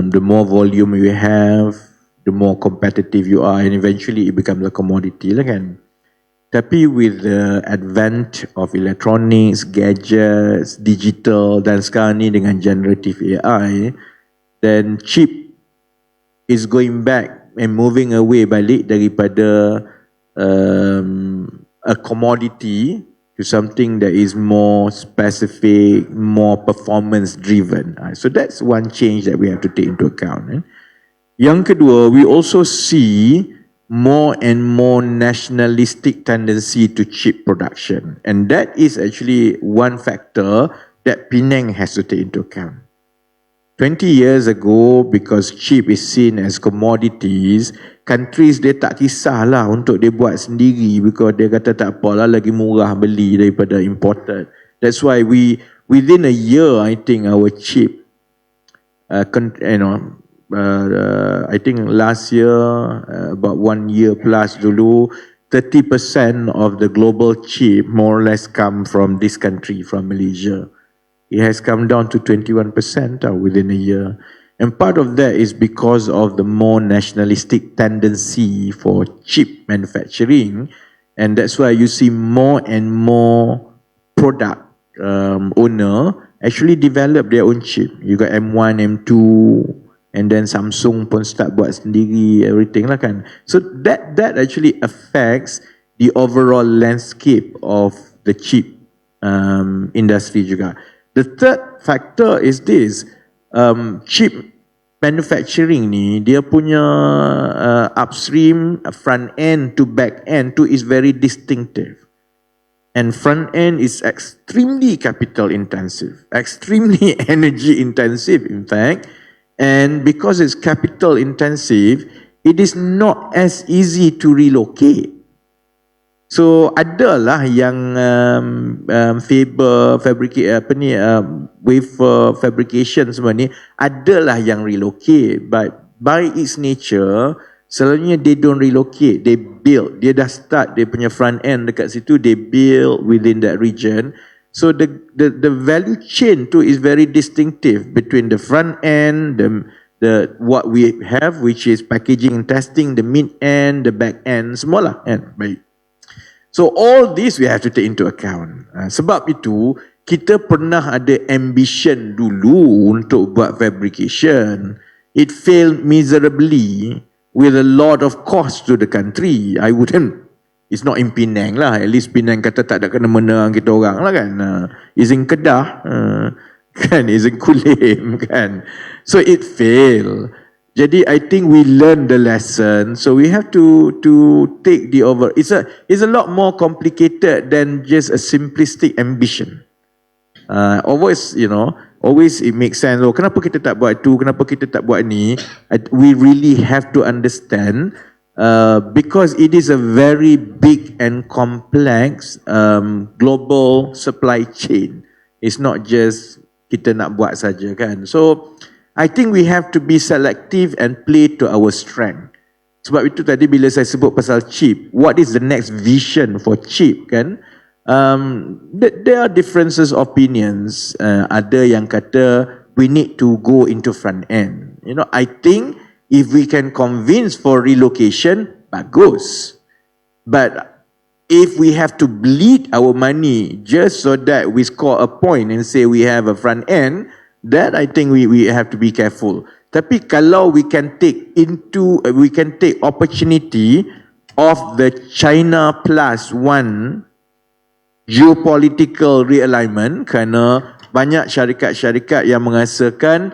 S1: the more volume you have, the more competitive you are, and eventually it becomes a commodity lah kan. Tapi with the advent of electronics, gadgets, digital dan sekarang ni dengan generative AI, then chip is going back and moving away balik daripada a commodity to something that is more specific, more performance driven. So that's one change that we have to take into account. Yang kedua, we also see more and more nationalistic tendency to chip production. And that is actually one factor that Pinang has to take into account. 20 years ago, because chip is seen as commodities, countries dia tak kisahlah untuk dia buat sendiri because dia kata tak apalah, lagi murah beli daripada imported. That's why within a year, I think our chip, I think last year, about 1 year plus dulu, 30% of the global chip more or less come from this country, from Malaysia. It has come down to 21% within a year. And part of that is because of the more nationalistic tendency for chip manufacturing. And that's why you see more and more product owner actually develop their own chip. You got M1, M2, and then Samsung pun start buat sendiri, everything lah kan. So that actually affects the overall landscape of the chip industry juga. The third factor is this, chip manufacturing ni, dia punya upstream, front end to back end tu is very distinctive. And front end is extremely capital intensive, extremely energy intensive in fact. And because it's capital intensive, it is not as easy to relocate. So adalah yang wafer fabrication semua ni, adalah yang relocate, but by its nature selalunya they don't relocate, they build. Dia dah start dia punya front end dekat situ, they build within that region. So the value chain tu is very distinctive between the front end, the what we have, which is packaging and testing, the mid end, the back end, semualah kan. Baik. So all this we have to take into account. Sebab itu kita pernah ada ambition dulu untuk buat fabrication. It failed miserably with a lot of cost to the country. It's not in Pinang lah. At least Pinang kata tak ada kena-mena kita orang lah kan. It's in Kedah, kan? It's in Kulim, kan? So it failed. Jadi I think we learn the lesson, so we have to take the over. It's a lot more complicated than just a simplistic ambition. Always, always it makes sense. Oh, kenapa kita tak buat tu? Kenapa kita tak buat ni? We really have to understand, because it is a very big and complex global supply chain. It's not just kita nak buat saja kan. So I think we have to be selective and play to our strength. Sebab itu tadi bila saya sebut pasal chip, what is the next vision for chip kan? There are differences of opinions. Ada yang kata we need to go into front end. I think if we can convince for relocation, bagus. But if we have to bleed our money just so that we score a point and say we have a front end, that I think we have to be careful. Tapi kalau we can take opportunity of the China plus one geopolitical realignment, kerana banyak syarikat-syarikat yang mengasakan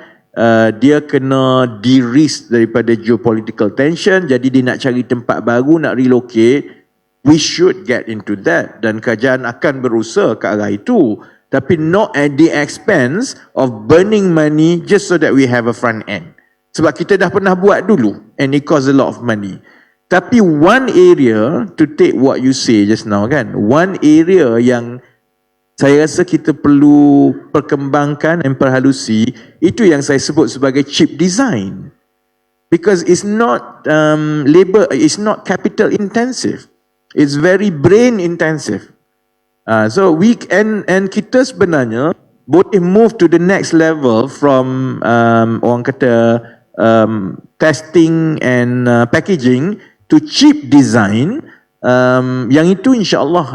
S1: dia kena de-risk daripada geopolitical tension, jadi dia nak cari tempat baru, nak relocate. We should get into that, dan kajian akan berusaha ke arah itu, tapi not at the expense of burning money just so that we have a front end. Sebab kita dah pernah buat dulu and it costs a lot of money. Tapi one area, to take what you say just now kan, one area yang saya rasa kita perlu perkembangkan dan perhalusi, itu yang saya sebut sebagai chip design. Because it's not it's not capital intensive. It's very brain intensive. So we and kita sebenarnya boleh move to the next level from orang kata testing and packaging to chip design. Yang itu insyaAllah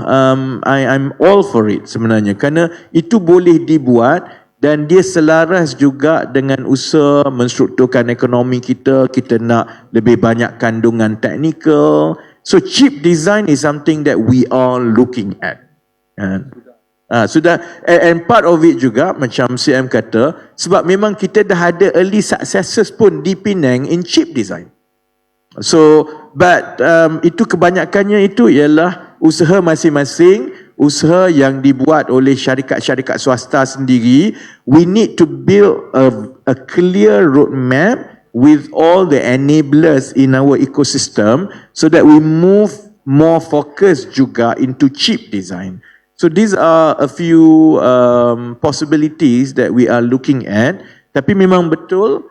S1: I'm all for it sebenarnya, kerana itu boleh dibuat dan dia selaras juga dengan usaha menstrukturkan ekonomi kita. Kita nak lebih banyak kandungan teknikal. So chip design is something that we are looking at. Sudah, and part of it juga macam CM kata, sebab memang kita dah ada early successes pun di Penang in chip design. So but itu kebanyakannya itu ialah usaha masing-masing, usaha yang dibuat oleh syarikat-syarikat swasta sendiri. We need to build a clear roadmap with all the enablers in our ecosystem so that we move more focus juga into chip design. So these are a few possibilities that we are looking at. Tapi memang betul,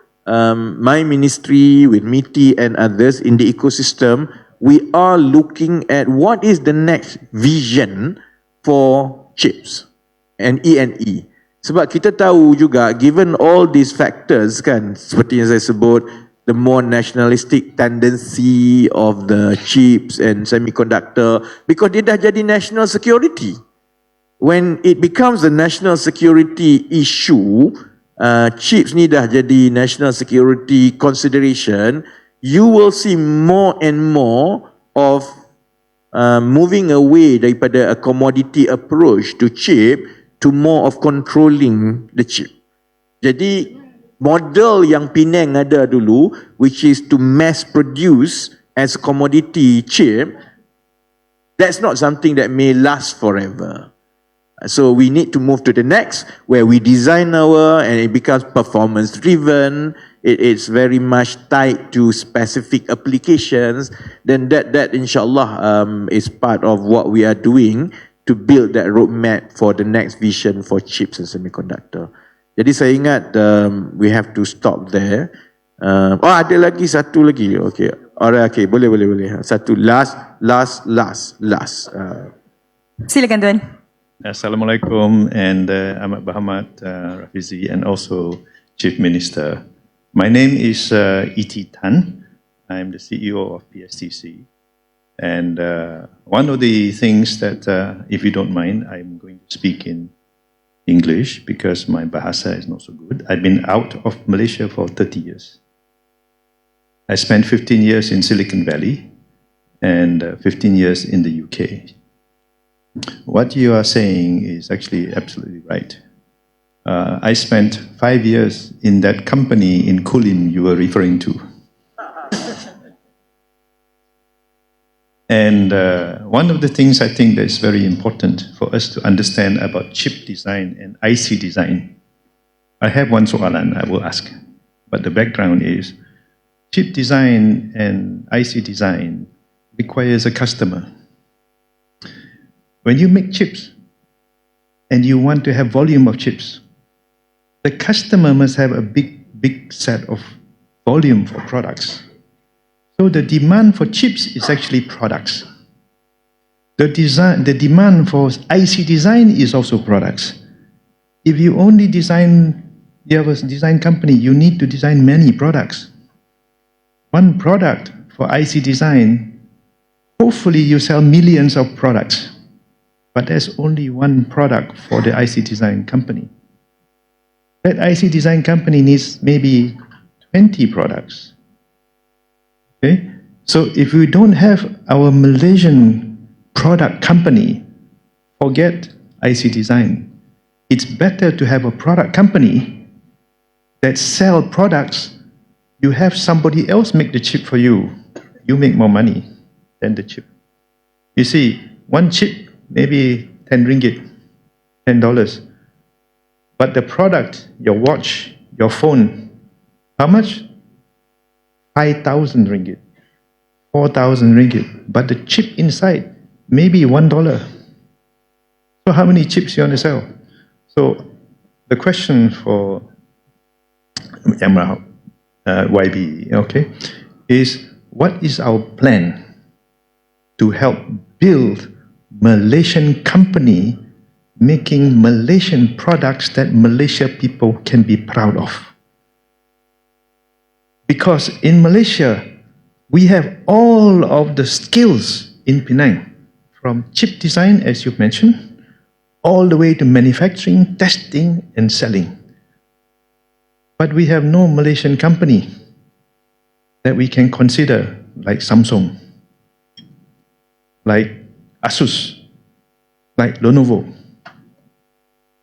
S1: my ministry with MITI and others in the ecosystem, we are looking at what is the next vision for chips and E&E. Sebab kita tahu juga, given all these factors kan, seperti yang saya sebut, the more nationalistic tendency of the chips and semiconductor, because dia dah jadi national security. When it becomes a national security issue, chips ni dah jadi national security consideration, you will see more and more of moving away daripada a commodity approach to chip to more of controlling the chip. Jadi model yang Penang ada dulu, which is to mass produce as commodity chip, that's not something that may last forever. So we need to move to the next, where we design and it becomes performance driven. It's very much tied to specific applications. Then that inshallah is part of what we are doing to build that roadmap for the next vision for chips and semiconductor. Jadi saya ingat we have to stop there. Ada lagi satu lagi. Okay, alright, okay, boleh. Satu last.
S4: Silakan tuan.
S7: Assalamualaikum and Ahmad Bahamat, Rafizi, and also Chief Minister. My name is E.T. Tan. I'm the CEO of PSTC. And one of the things that, if you don't mind, I'm going to speak in English because my Bahasa is not so good. I've been out of Malaysia for 30 years. I spent 15 years in Silicon Valley and 15 years in the UK. What you are saying is actually absolutely right. I spent 5 years in that company in Kulin you were referring to. And one of the things I think that is very important for us to understand about chip design and IC design, I have one soalan I will ask, but the background is chip design and IC design requires a customer. When you make chips and you want to have volume of chips, the customer must have a big set of volume for products. So the demand for chips is actually products. The demand for IC design is also products. If you only you have a design company, you need to design many products. One product for IC design, hopefully you sell millions of products, but there's only one product for the IC design company. That IC design company needs maybe 20 products. Okay? So if we don't have our Malaysian product company, forget IC design. It's better to have a product company that sell products. You have somebody else make the chip for you. You make more money than the chip. You see, one chip, maybe 10 ringgit, $10. But the product, your watch, your phone, how much? 5,000 ringgit, 4,000 ringgit. But the chip inside, maybe $1. So how many chips you want to sell? So the question for YB, okay, is what is our plan to help build Malaysian company making Malaysian products that Malaysia people can be proud of? Because in Malaysia, we have all of the skills in Penang, from chip design, as you mentioned, all the way to manufacturing, testing, and selling. But we have no Malaysian company that we can consider, like Samsung, like Asus, like Lenovo.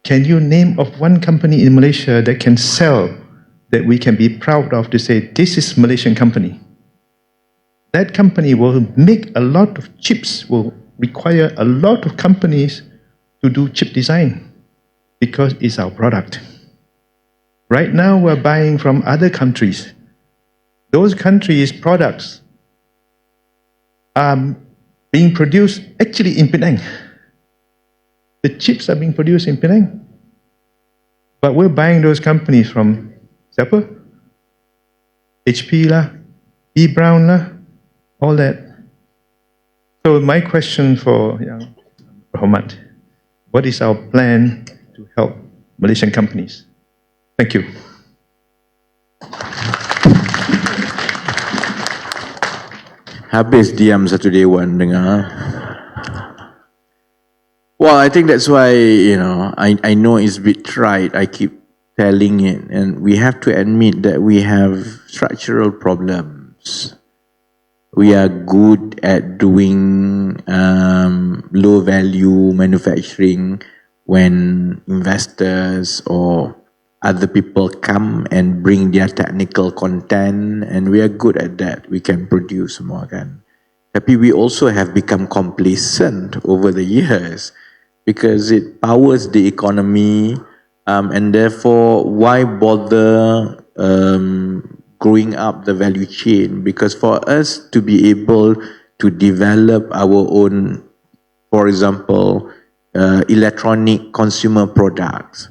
S7: Can you name of one company in Malaysia that can sell, that we can be proud of to say, this is Malaysian company? That company will make a lot of chips, will require a lot of companies to do chip design because it's our product. Right now, we're buying from other countries. Those countries' products are being produced actually in Penang. The chips are being produced in Penang. But we're buying those companies from siapa? HP lah, E. Brown lah, all that. So my question for Yang Rahmat, what is our plan to help Malaysian companies? Thank you.
S1: Habis diam satu dewan dengar. Well, I think that's why, I know it's a bit trite. I keep telling it, and we have to admit that we have structural problems. We are good at doing low value manufacturing when investors or other people come and bring their technical content, and we are good at that. We can produce more kan. Tapi we also have become complacent over the years because it powers the economy, and therefore why bother growing up the value chain? Because for us to be able to develop our own, for example, electronic consumer products,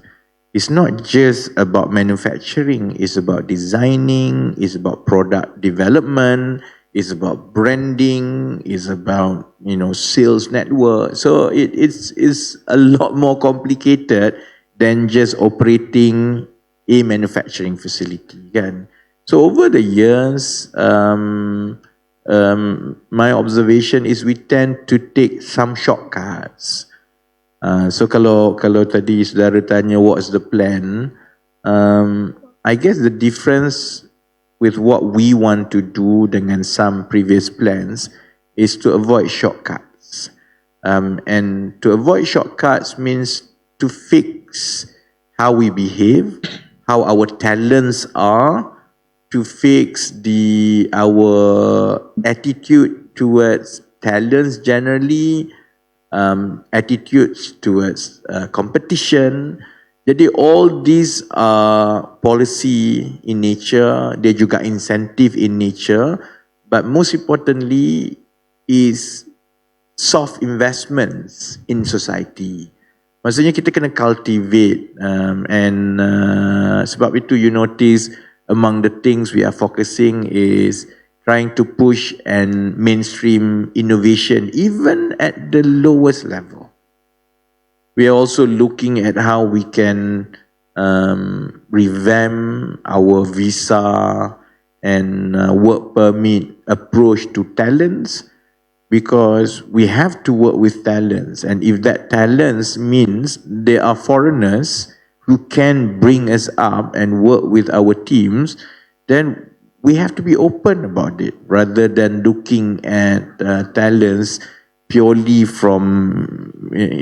S1: it's not just about manufacturing, it's about designing, it's about product development, it's about branding, it's about, sales network. So it's a lot more complicated than just operating a manufacturing facility, kan? So over the years, my observation is we tend to take some shortcuts. So kalau tadi saudara tanya what's the plan, I guess the difference with what we want to do dengan some previous plans is to avoid shortcuts. And to avoid shortcuts means to fix how we behave, how our talents are, to fix our attitude towards talents generally, attitudes towards competition. Jadi all these are policy in nature, dia juga incentive in nature, but most importantly is soft investments in society. Maksudnya kita kena cultivate and sebab itu you notice among the things we are focusing is trying to push and mainstream innovation even at the lowest level. We are also looking at how we can revamp our visa and work permit approach to talents, because we have to work with talents, and if that talents means there are foreigners who can bring us up and work with our teams, then we have to be open about it rather than looking at talents purely from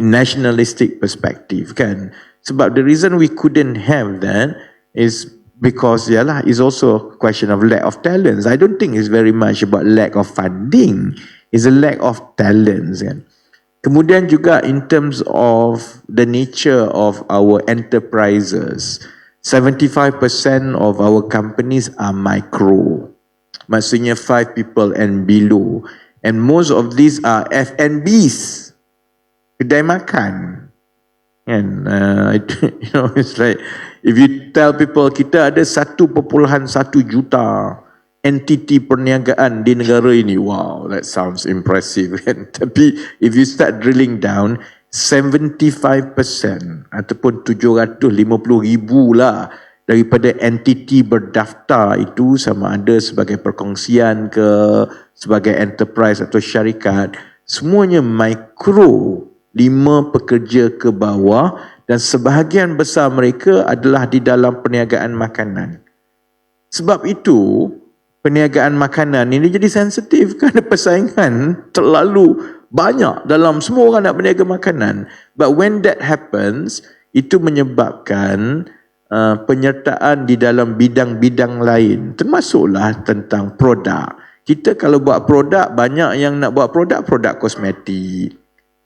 S1: nationalistic perspective, kan? Sebab the reason we couldn't have that is because it's also a question of lack of talents. I don't think it's very much about lack of funding. It's a lack of talents, kan? Kemudian juga in terms of the nature of our enterprises, 75% of our companies are micro. Maksudnya 5 people and below. And most of these are F&Bs, kedai makan. And it's like if you tell people kita ada 1.1 juta entiti perniagaan di negara ini, wow, that sounds impressive. Tapi if you start drilling down, 75% ataupun 750,000 lah daripada entiti berdaftar itu, sama ada sebagai perkongsian ke, sebagai enterprise atau syarikat, semuanya mikro, 5 pekerja ke bawah, dan sebahagian besar mereka adalah di dalam perniagaan makanan. Sebab itu perniagaan makanan ini jadi sensitif kerana persaingan terlalu banyak dalam semua orang nak berniaga makanan. But when that happens, itu menyebabkan penyertaan di dalam bidang-bidang lain, termasuklah tentang produk. Kita kalau buat produk, banyak yang nak buat produk kosmetik.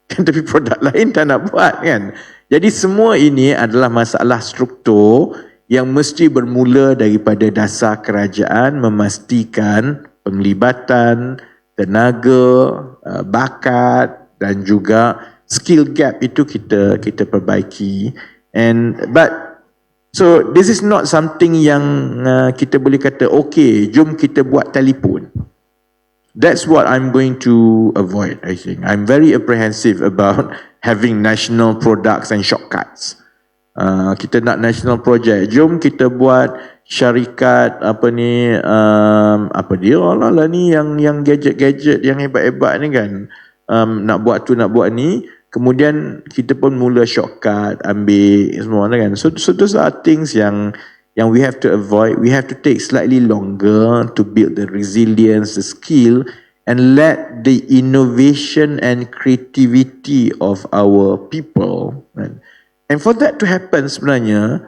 S1: Tapi produk lain tak nak buat, kan? Jadi semua ini adalah masalah struktur yang mesti bermula daripada dasar kerajaan memastikan penglibatan, tenaga, bakat dan juga skill gap itu kita perbaiki. So this is not something yang kita boleh kata okay, jom kita buat telefon. That's what I'm going to avoid, I think. I'm very apprehensive about having national products and shortcuts. Kita nak national project, jom kita buat syarikat apa dia lah ni yang gadget-gadget yang hebat-hebat ni, kan, nak buat tu nak buat ni, kemudian kita pun mula shortcut, ambil semua kan. So those are things yang we have to avoid. We have to take slightly longer to build the resilience, the skill, and let the innovation and creativity of our people, kan? And for that to happen, sebenarnya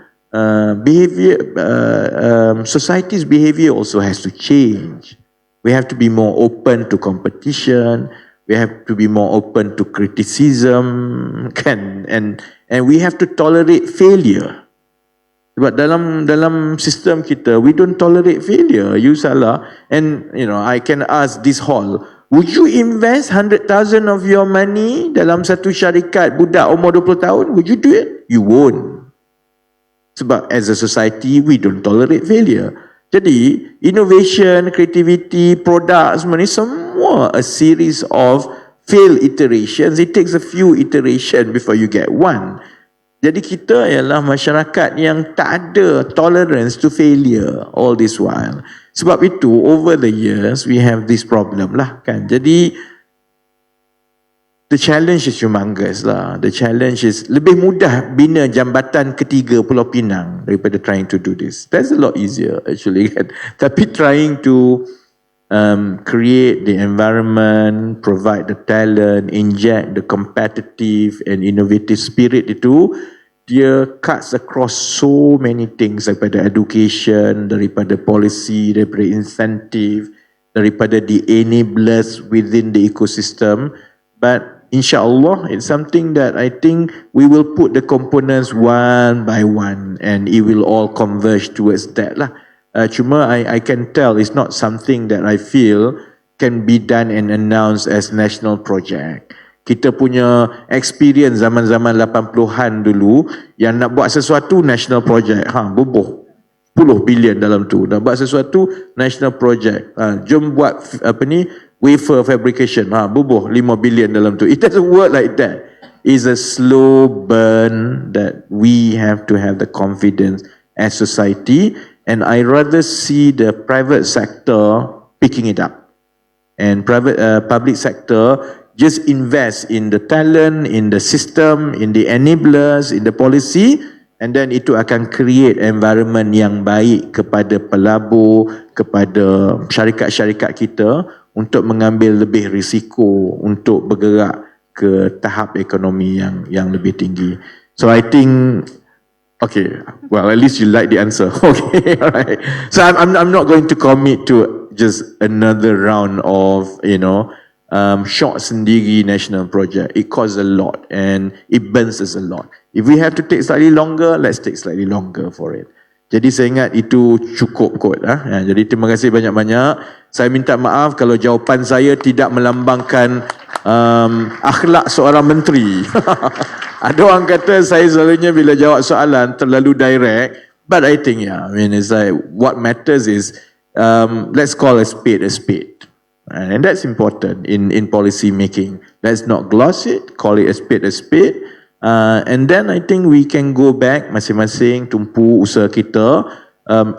S1: society's behavior also has to change. We have to be more open to competition. We have to be more open to criticism, kan? And we have to tolerate failure. Sebab dalam sistem kita, we don't tolerate failure. You salah, and I can ask this hall, would you invest 100,000 of your money dalam satu syarikat budak umur 20 tahun? Would you do it? You won't. Sebab as a society, we don't tolerate failure. Jadi, innovation, creativity, product, semua a series of failed iterations. It takes a few iterations before you get one. Jadi kita ialah masyarakat yang tak ada tolerance to failure all this while. Sebab itu, over the years, we have this problem lah, kan. Jadi, the challenge is humongous lah. The challenge is lebih mudah bina jambatan ketiga Pulau Pinang daripada trying to do this. That's a lot easier actually, kan. Tapi trying to create the environment, provide the talent, inject the competitive and innovative spirit itu, dia cuts across so many things, daripada education, daripada policy, daripada incentive, daripada the enablers within the ecosystem. But insyaAllah, it's something that I think we will put the components one by one and it will all converge towards that lah. Cuma I can tell it's not something that I feel can be done and announced as national project. Kita punya experience zaman-zaman 80-an dulu, yang nak buat sesuatu national project, bubuh 10 bilion dalam tu. Nak buat sesuatu national project, jom buat wafer fabrication, bubuh 5 bilion dalam tu. It doesn't work like that. It's a slow burn that we have to have the confidence as society, and I rather see the private sector picking it up. And public sector just invest in the talent, in the system, in the enablers, in the policy, and then itu akan create environment yang baik kepada pelabur, kepada syarikat-syarikat kita untuk mengambil lebih risiko untuk bergerak ke tahap ekonomi yang lebih tinggi. So I think, okay, well at least you like the answer. Okay, alright. So I'm not going to commit to just another round of, short sendiri national project. It costs a lot and it burns us a lot. If we have to take slightly longer, let's take slightly longer for it. Jadi saya ingat itu cukup kot. Jadi terima kasih banyak-banyak. Saya minta maaf kalau jawapan saya tidak melambangkan akhlak seorang menteri. Ada orang kata saya selalunya bila jawab soalan terlalu direct, but I think it's like what matters is let's call a spade a spade. And that's important in policy making. Let's not gloss it, call it a spade a spade. And then I think we can go back masing-masing tumpu usaha kita.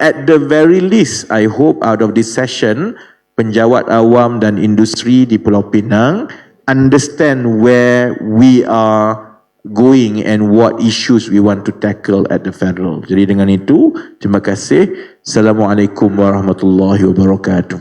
S1: At the very least, I hope out of this session, penjawat awam dan industri di Pulau Pinang understand where we are going and what issues we want to tackle at the federal. Jadi dengan itu, terima kasih. Assalamualaikum warahmatullahi wabarakatuh.